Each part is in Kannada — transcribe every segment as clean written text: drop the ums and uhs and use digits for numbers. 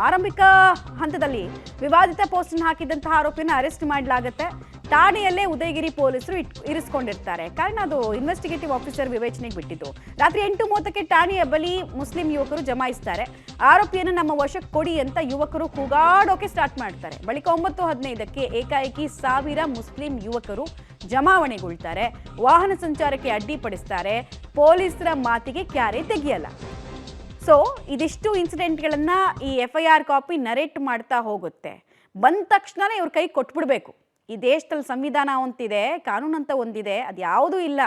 ಆರಂಭಿಕ ಹಂತದಲ್ಲಿ ವಿವಾದಿತ ಪೋಸ್ಟನ್ನು ಹಾಕಿದಂತಹ ಆರೋಪಿಯನ್ನು ಅರೆಸ್ಟ್ ಮಾಡಲಾಗುತ್ತೆ. ಠಾಣೆಯಲ್ಲೇ ಉದಯಗಿರಿ ಪೊಲೀಸರು ಇರಿಸಿಕೊಂಡಿರ್ತಾರೆ. ಕಾರಣ ಅದು ಇನ್ವೆಸ್ಟಿಗೇಟಿವ್ ಆಫೀಸರ್ ವಿವೇಚನೆಗೆ ಬಿಟ್ಟಿದ್ದು. ರಾತ್ರಿ 8:30ಕ್ಕೆ ಠಾಣೆಯ ಬಳಿ ಮುಸ್ಲಿಂ ಯುವಕರು ಜಮಾಯಿಸ್ತಾರೆ. ಆರೋಪಿಯನ್ನು ನಮ್ಮ ವಶಕ್ಕೆ ಕೊಡಿ ಅಂತ ಯುವಕರು ಕೂಗಾಡೋಕೆ ಸ್ಟಾರ್ಟ್ ಮಾಡ್ತಾರೆ. ಬಳಿಕ 9:15ಕ್ಕೆ ಏಕಾಏಕಿ 1000 ಮುಸ್ಲಿಂ ಯುವಕರು ಜಮಾವಣೆಗೊಳ್ತಾರೆ. ವಾಹನ ಸಂಚಾರಕ್ಕೆ ಅಡ್ಡಿಪಡಿಸ್ತಾರೆ. ಪೊಲೀಸರ ಮಾತಿಗೆ ಕ್ಯಾರೆ ತೆಗೆಯಲ್ಲ. ಸೊ ಇದಿಷ್ಟು ಇನ್ಸಿಡೆಂಟ್ಗಳನ್ನ ಈ FIR ಕಾಪಿ ನರೇಟ್ ಮಾಡ್ತಾ ಹೋಗುತ್ತೆ. ಬಂದ ತಕ್ಷಣನೇ ಇವ್ರ ಕೈ ಕೊಟ್ಬಿಡ್ಬೇಕು. ಈ ದೇಶದಲ್ಲಿ ಸಂವಿಧಾನ ಅಂತಿದೆ, ಕಾನೂನು ಅಂತ ಒಂದಿದೆ, ಅದು ಯಾವುದೂ ಇಲ್ಲ.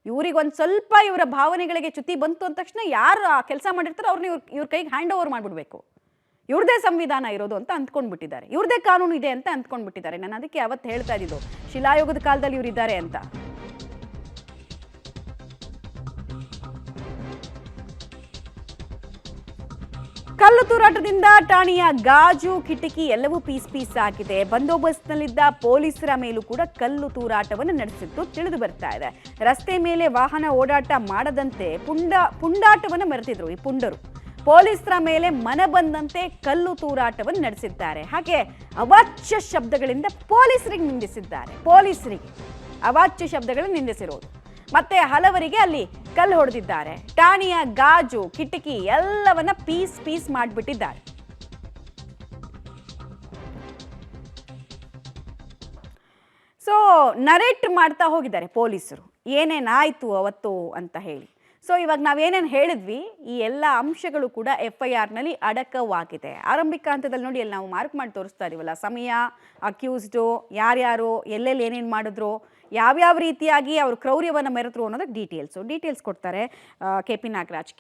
ಇವ್ರಿಗೊಂದು ಸ್ವಲ್ಪ ಇವರ ಭಾವನೆಗಳಿಗೆ ಚ್ಯುತಿ ಬಂತು ಅಂದ ತಕ್ಷಣ ಯಾರು ಆ ಕೆಲಸ ಮಾಡಿರ್ತಾರೋ ಅವ್ರನ್ನ ಇವ್ರ ಕೈಗೆ ಹ್ಯಾಂಡ್ ಓವರ್ ಮಾಡಿಬಿಡ್ಬೇಕು. ಇವ್ರದೇ ಸಂವಿಧಾನ ಇರೋದು ಅಂತ ಅಂದ್ಕೊಂಡ್ಬಿಟ್ಟಿದ್ದಾರೆ, ಇವ್ರದೇ ಕಾನೂನು ಇದೆ ಅಂತ ಅಂದ್ಕೊಂಡ್ಬಿಟ್ಟಿದ್ದಾರೆ. ನಾನು ಅದಕ್ಕೆ ಅವತ್ತು ಹೇಳ್ತಾ ಇದ್ದಿದ್ದು ಶಿಲಾಯುಗದ ಕಾಲದಲ್ಲಿ ಇವರಿದ್ದಾರೆ ಅಂತ. ಕಲ್ಲು ತೂರಾಟದಿಂದ ಠಾಣೆಯ ಗಾಜು ಕಿಟಕಿ ಎಲ್ಲವೂ ಪೀಸ್ ಆಗಿದೆ. ಬಂದೋಬಸ್ತ್ನಲ್ಲಿದ್ದ ಪೊಲೀಸರ ಮೇಲೂ ಕೂಡ ಕಲ್ಲು ತೂರಾಟವನ್ನು ನಡೆಸಿದ್ದು ತಿಳಿದು ಬರ್ತಾ ಇದೆ. ರಸ್ತೆ ಮೇಲೆ ವಾಹನ ಓಡಾಟ ಮಾಡದಂತೆ ಪುಂಡಾಟವನ್ನು ಮೆರೆತಿದ್ರು ಈ ಪುಂಡರು. ಪೊಲೀಸರ ಮೇಲೆ ಮನ ಬಂದಂತೆ ಕಲ್ಲು ತೂರಾಟವನ್ನು ನಡೆಸಿದ್ದಾರೆ. ಹಾಗೆ ಅವಾಚ್ಯ ಶಬ್ದಗಳಿಂದ ಪೊಲೀಸರಿಗೆ ನಿಂದಿಸಿದ್ದಾರೆ. ಪೊಲೀಸರಿಗೆ ಅವಾಚ್ಯ ಶಬ್ದಗಳನ್ನು ನಿಂದಿಸಿರೋದು. ಮತ್ತೆ ಹಲವರಿಗೆ ಅಲ್ಲಿ ಕಲ್ಲು ಹೊಡೆದಿದ್ದಾರೆ. ಠಾಣೆಯ ಗಾಜು ಕಿಟಕಿ ಎಲ್ಲವನ್ನ ಪೀಸ್ ಮಾಡಿಬಿಟ್ಟಿದ್ದಾರೆ. ಸೊ ನರೇಟ್ ಮಾಡ್ತಾ ಹೋಗಿದ್ದಾರೆ ಪೊಲೀಸರು ಏನೇನಾಯ್ತು ಅವತ್ತು ಅಂತ ಹೇಳಿ. ಸೊ ಇವಾಗ ನಾವೇನೇನು ಹೇಳಿದ್ವಿ ಈ ಎಲ್ಲ ಅಂಶಗಳು ಕೂಡ FIRನಲ್ಲಿ ಅಡಕವಾಗಿದೆ. ಆರಂಭಿಕ ಹಂತದಲ್ಲಿ ನೋಡಿ ಅಲ್ಲಿ ನಾವು ಮಾರ್ಕ್ ಮಾಡಿ ತೋರಿಸ್ತಾ ಇದೀವಲ್ಲ, ಸಮಯ, ಅಕ್ಯೂಸ್ಡು, ಯಾರ್ಯಾರು ಎಲ್ಲೆಲ್ಲಿ ಏನೇನು ಮಾಡಿದ್ರು, ಯಾವ್ಯಾವ ರೀತಿಯಾಗಿ ಅವರು ಕ್ರೌರ್ಯವನ್ನು ಮೆರೆದ್ರು ಅನ್ನೋದಕ್ಕೆ ಡೀಟೇಲ್ಸ್ ಕೊಡ್ತಾರೆ KP ನಾಗರಾಜ್.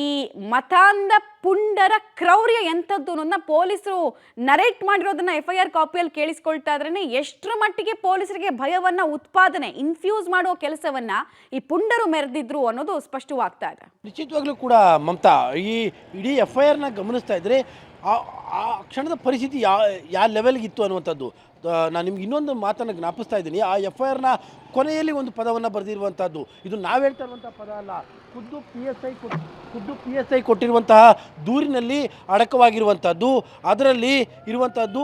ಈ ಮತಾಂಧ ಪುಂಡರ ಕ್ರೌರ್ಯ ಎಂಥದ್ದು ಅನ್ನೋದನ್ನ ಪೊಲೀಸರು ನರೇಟ್ ಮಾಡಿರೋದನ್ನ FIR ಕಾಪಿಯಲ್ಲಿ ಕೇಳಿಸ್ಕೊಳ್ತಾ ಇದ್ರೇನೆ ಎಷ್ಟರ ಮಟ್ಟಿಗೆ ಪೊಲೀಸರಿಗೆ ಭಯವನ್ನ ಇನ್ಫ್ಯೂಸ್ ಮಾಡೋ ಕೆಲಸವನ್ನ ಈ ಪುಂಡರು ಮೆರೆದಿದ್ರು ಅನ್ನೋದು ಸ್ಪಷ್ಟವಾಗ್ತಾ ಇದೆ. ನಿಶ್ಚಿತವಾಗ್ಲೂ ಕೂಡ ಮಮತಾ, ಈ ಇಡೀ FIRನ ಗಮನಿಸ್ತಾ ಇದ್ರೆ ಆ ಕ್ಷಣದ ಪರಿಸ್ಥಿತಿ ಯಾವ ಲೆವೆಲ್ಗೆ ಇತ್ತು ಅನ್ನುವಂಥದ್ದು ನಾನು ನಿಮ್ಗೆ ಇನ್ನೊಂದು ಮಾತನ್ನು ಜ್ಞಾಪಿಸ್ತಾ ಇದ್ದೀನಿ. ಆ FIRನ ಕೊನೆಯಲ್ಲಿ ಒಂದು ಪದವನ್ನು ಬರೆದಿರುವಂಥದ್ದು, ಇದು ನಾವು ಹೇಳ್ತಾ ಇರುವಂಥ ಪದ ಅಲ್ಲ, ಖುದ್ದು PSI ಕೊಟ್ಟಿರುವಂತಹ ದೂರಿನಲ್ಲಿ ಅಡಕವಾಗಿರುವಂಥದ್ದು. ಅದರಲ್ಲಿ ಇರುವಂಥದ್ದು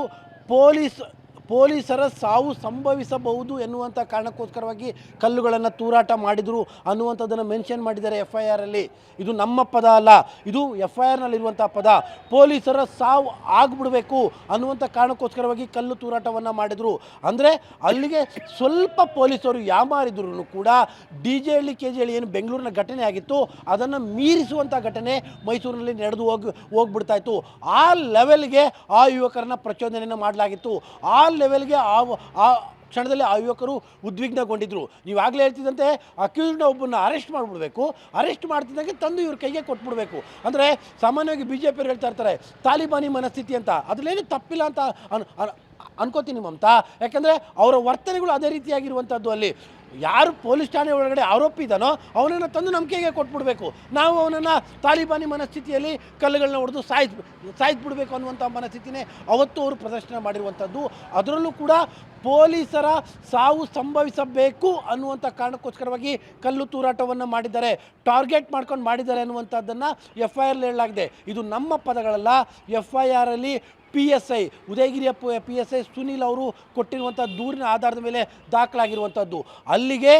ಪೊಲೀಸರ ಸಾವು ಸಂಭವಿಸಬಹುದು ಎನ್ನುವಂಥ ಕಾರಣಕ್ಕೋಸ್ಕರವಾಗಿ ಕಲ್ಲುಗಳನ್ನು ತೂರಾಟ ಮಾಡಿದರು ಅನ್ನುವಂಥದ್ದನ್ನು ಮೆನ್ಷನ್ ಮಾಡಿದ್ದಾರೆ FIRಲ್ಲಿ. ಇದು ನಮ್ಮ ಪದ ಅಲ್ಲ, ಇದು FIRನಲ್ಲಿರುವಂಥ ಪದ. ಪೊಲೀಸರ ಸಾವು ಆಗಿಬಿಡಬೇಕು ಅನ್ನುವಂಥ ಕಾರಣಕ್ಕೋಸ್ಕರವಾಗಿ ಕಲ್ಲು ತೂರಾಟವನ್ನು ಮಾಡಿದರು. ಅಂದರೆ ಅಲ್ಲಿಗೆ ಸ್ವಲ್ಪ ಪೊಲೀಸರು ಯಾಮಾರಿದ್ರು ಕೂಡ DJ KG ಏನು ಬೆಂಗಳೂರಿನ ಘಟನೆ ಆಗಿತ್ತು ಅದನ್ನು ಮೀರಿಸುವಂಥ ಘಟನೆ ಮೈಸೂರಿನಲ್ಲಿ ನಡೆದು ಹೋಗ್ಬಿಡ್ತಾ ಇತ್ತು. ಆ ಲೆವೆಲ್ಗೆ ಆ ಯುವಕರನ್ನ ಪ್ರಚೋದನೆಯನ್ನು ಮಾಡಲಾಗಿತ್ತು. ಆ ಲೆವೆಲ್ಗೆ ಆ ಕ್ಷಣದಲ್ಲಿ ಆ ಯುವಕರು ಉದ್ವಿಗ್ನಗೊಂಡಿದ್ರು. ನೀವಾಗಲೇ ಹೇಳ್ತಿದ್ದಂತೆ ಅಕ್ಯೂಸ್ಡ್ನ ಒಬ್ಬನ್ನ ಅರೆಸ್ಟ್ ಮಾಡಿಬಿಡ್ಬೇಕು, ಅರೆಸ್ಟ್ ಮಾಡ್ತಿದ್ದಂಗೆ ತಂದು ಇವ್ರ ಕೈಗೆ ಕೊಟ್ಬಿಡ್ಬೇಕು. ಅಂದರೆ ಸಾಮಾನ್ಯವಾಗಿ BJP ಅವ್ರು ಹೇಳ್ತಾ ಇರ್ತಾರೆ ತಾಲಿಬಾನಿ ಮನಸ್ಥಿತಿ ಅಂತ. ಅದರಲ್ಲೇನು ತಪ್ಪಿಲ್ಲ ಅಂತ ಅನ್ಕೋತೀನಿ ಮಮತಾ. ಯಾಕಂದರೆ ಅವರ ವರ್ತನೆಗಳು ಅದೇ ರೀತಿಯಾಗಿರುವಂಥದ್ದು. ಅಲ್ಲಿ ಯಾರು ಪೊಲೀಸ್ ಠಾಣೆ ಒಳಗಡೆ ಆರೋಪಿ ಇದ್ದಾನೋ ಅವನನ್ನು ತಂದು ನಮ್ಮ ಕೈಗೆ ಕೊಟ್ಬಿಡ್ಬೇಕು. ನಾವು ಅವನನ್ನು ತಾಲಿಬಾನಿ ಮನಸ್ಥಿತಿಯಲ್ಲಿ ಕಲ್ಲುಗಳನ್ನ ಹೊಡೆದು ಸಾಯಿಸ್ಬಿಡ್ಬೇಕು ಅನ್ನುವಂಥ ಮನಸ್ಥಿತಿನೇ ಅವತ್ತು ಅವರು ಪ್ರದರ್ಶನ ಮಾಡಿರುವಂಥದ್ದು. ಅದರಲ್ಲೂ ಕೂಡ ಪೊಲೀಸರ ಸಾವು ಸಂಭವಿಸಬೇಕು ಅನ್ನುವಂಥ ಕಾರಣಕ್ಕೋಸ್ಕರವಾಗಿ ಕಲ್ಲು ತೂರಾಟವನ್ನು ಮಾಡಿದ್ದಾರೆ, ಟಾರ್ಗೆಟ್ ಮಾಡ್ಕೊಂಡು ಮಾಡಿದ್ದಾರೆ ಅನ್ನುವಂಥದ್ದನ್ನು FIRಲ್ಲಿ ಹೇಳಲಾಗಿದೆ. ಇದು ನಮ್ಮ ಪದಗಳಲ್ಲ. FIRಲ್ಲಿ PSI ಉದಯಗಿರಿಯ PSI ಸುನೀಲ್ ಅವರು ಕೊಟ್ಟಿರುವಂಥ ದೂರಿನ ಆಧಾರದ ಮೇಲೆ ದಾಖಲಾಗಿರುವಂಥದ್ದು. ಅಲ್ಲಿಗೆ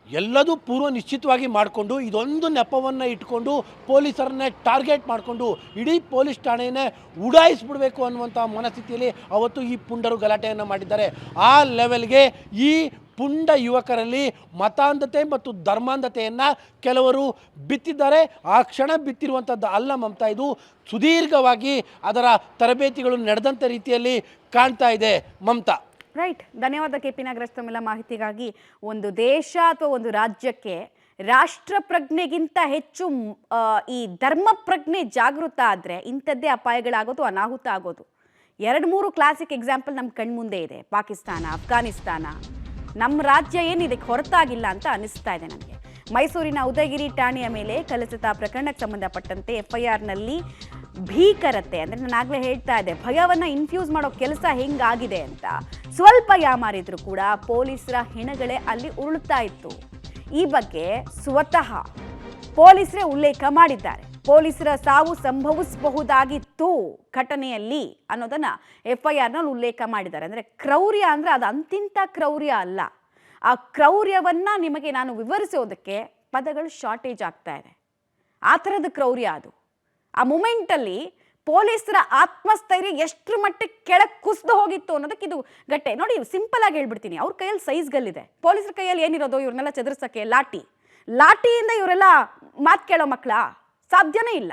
ಎಲ್ಲದೂ ಪೂರ್ವ ನಿಶ್ಚಿತವಾಗಿ ಮಾಡಿಕೊಂಡು ಇದೊಂದು ನೆಪವನ್ನು ಇಟ್ಕೊಂಡು ಪೊಲೀಸರನ್ನೇ ಟಾರ್ಗೆಟ್ ಮಾಡಿಕೊಂಡು ಇಡೀ ಪೊಲೀಸ್ ಠಾಣೆಯನ್ನೇ ಉಡಾಯಿಸ್ಬಿಡಬೇಕು ಅನ್ನುವಂಥ ಮನಸ್ಥಿತಿಯಲ್ಲಿ ಅವತ್ತು ಈ ಪುಂಡರು ಗಲಾಟೆಯನ್ನು ಮಾಡಿದ್ದಾರೆ. ಆ ಲೆವೆಲ್ಗೆ ಈ ಪುಂಡ ಯುವಕರಲ್ಲಿ ಮತಾಂಧತೆ ಮತ್ತು ಧರ್ಮಾಂಧತೆಯನ್ನು ಕೆಲವರು ಬಿತ್ತಿದ್ದಾರೆ. ಆ ಕ್ಷಣ ಬಿತ್ತಿರುವಂಥದ್ದು ಅಲ್ಲ ಮಮತಾ, ಇದು ಸುದೀರ್ಘವಾಗಿ ಅದರ ತರಬೇತಿಗಳು ನಡೆದಂಥ ರೀತಿಯಲ್ಲಿ ಕಾಣ್ತಾ ಇದೆ ಮಮತಾ. ರೈಟ್, ಧನ್ಯವಾದ KP ನಾಗರಾಜ್ ತಮ್ಮೆಲ್ಲ ಮಾಹಿತಿಗಾಗಿ. ಒಂದು ದೇಶ ಅಥವಾ ಒಂದು ರಾಜ್ಯಕ್ಕೆ ರಾಷ್ಟ್ರ ಪ್ರಜ್ಞೆಗಿಂತ ಹೆಚ್ಚು ಈ ಧರ್ಮ ಪ್ರಜ್ಞೆ ಜಾಗೃತ ಆದರೆ ಇಂಥದ್ದೇ ಅಪಾಯಗಳಾಗೋದು, ಅನಾಹುತ ಆಗೋದು. 2-3 ಕ್ಲಾಸಿಕ್ ಎಕ್ಸಾಂಪಲ್ ನಮ್ಮ ಕಣ್ಮುಂದೆ ಇದೆ. ಪಾಕಿಸ್ತಾನ, ಅಫ್ಘಾನಿಸ್ತಾನ. ನಮ್ಮ ರಾಜ್ಯ ಏನಿದಕ್ಕೆ ಹೊರತಾಗಿಲ್ಲ ಅಂತ ಅನಿಸ್ತಾ ಇದೆ ನನಗೆ. ಮೈಸೂರಿನ ಉದಯಗಿರಿ ಠಾಣೆಯ ಮೇಲೆ ಕಲಸಿತ ಪ್ರಕರಣಕ್ಕೆ ಸಂಬಂಧಪಟ್ಟಂತೆ FIRನಲ್ಲಿ ಭೀಕರತೆ, ಅಂದರೆ ನಾನು ಆಗಲೇ ಹೇಳ್ತಾ ಇದ್ದೆ ಭಯವನ್ನು ಇನ್ಫ್ಯೂಸ್ ಮಾಡೋ ಕೆಲಸ ಹೆಂಗಾಗಿದೆ ಅಂತ. ಸ್ವಲ್ಪ ಯಾಮಾರಿದ್ರು ಕೂಡ ಪೊಲೀಸರ ಹೆಣಗಳೇ ಅಲ್ಲಿ ಉರುಳುತ್ತಾ ಇತ್ತು. ಈ ಬಗ್ಗೆ ಸ್ವತಃ ಪೊಲೀಸರೇ ಉಲ್ಲೇಖ ಮಾಡಿದ್ದಾರೆ. ಪೊಲೀಸರ ಸಾವು ಸಂಭವಿಸಬಹುದಾಗಿತ್ತು ಘಟನೆಯಲ್ಲಿ ಅನ್ನೋದನ್ನ FIRನಲ್ಲಿ ಉಲ್ಲೇಖ ಮಾಡಿದ್ದಾರೆ. ಅಂದರೆ ಕ್ರೌರ್ಯ ಅಂದರೆ ಅದು ಅಂತಿಂತ ಕ್ರೌರ್ಯ ಅಲ್ಲ. ಆ ಕ್ರೌರ್ಯವನ್ನ ನಿಮಗೆ ನಾನು ವಿವರಿಸೋದಕ್ಕೆ ಪದಗಳು ಶಾರ್ಟೇಜ್ ಆಗ್ತಾ ಇದೆ. ಆ ಥರದ ಕ್ರೌರ್ಯ ಅದು. ಆ ಮೂಮೆಂಟಲ್ಲಿ ಪೊಲೀಸರ ಆತ್ಮಸ್ಥೈರ್ಯ ಎಷ್ಟರ ಮಟ್ಟಿಗೆ ಕೆಳಗೆ ಕುಸಿದು ಹೋಗಿತ್ತು ಅನ್ನೋದಕ್ಕೆ ಇದು ಗಟ್ಟೆ. ನೋಡಿ, ಸಿಂಪಲ್ ಆಗಿ ಹೇಳ್ಬಿಡ್ತೀನಿ, ಅವ್ರ ಕೈಯಲ್ಲಿ ಸೈಜ್ಗಲ್ಲಿದೆ. ಪೊಲೀಸರ ಕೈಯಲ್ಲಿ ಏನಿರೋದು ಇವ್ರನ್ನೆಲ್ಲ ಚದುರಿಸೋಕ್ಕೆ ಲಾಠಿಯಿಂದ ಇವರೆಲ್ಲ ಮಾತು ಕೇಳೋ ಮಕ್ಕಳ ಸಾಧ್ಯನೇ ಇಲ್ಲ.